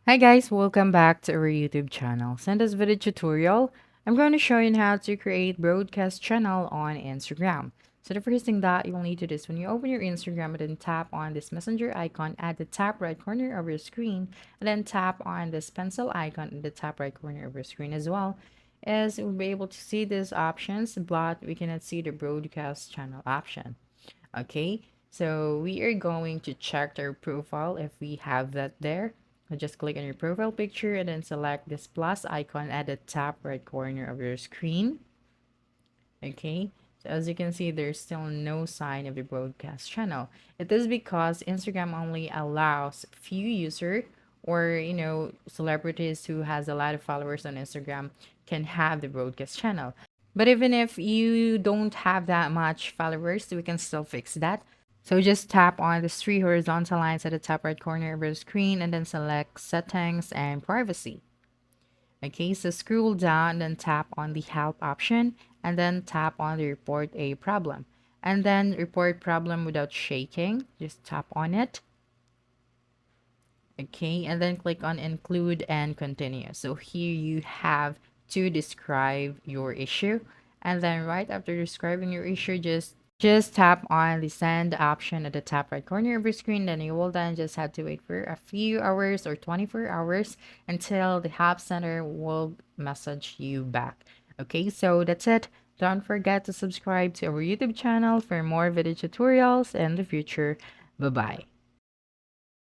Hi guys, welcome back to our YouTube channel. So in this video tutorial, I'm going to show you how to create broadcast channel on Instagram. So the first thing that you'll need to do is when you open your Instagram and then tap on this messenger icon at the top right corner of your screen, and then tap on this pencil icon in the top right corner of your screen as well, as we'll be able to see these options, but we cannot see the broadcast channel option. Okay, so we are going to check our profile if we have that there. So just click on your profile picture and then select this plus icon at the top right corner of your screen. Okay, so as you can see, there's still no sign of the broadcast channel. It is because Instagram only allows few user or celebrities who has a lot of followers on Instagram can have the broadcast channel. But even if you don't have that much followers, we can still fix that. So just tap on the three horizontal lines at the top right corner of your screen and then select settings and privacy. Okay, so scroll down and then tap on the help option and then tap on the report a problem. And then report problem without shaking. Just tap on it. Okay, and then click on include and continue. So here you have to describe your issue. And then right after describing your issue, just tap on the send option at the top right corner of your screen. Then you will then just have to wait for a few hours or 24 hours until the help center will message you back. Okay, so that's it. Don't forget to subscribe to our YouTube channel for more video tutorials in the future. Bye bye.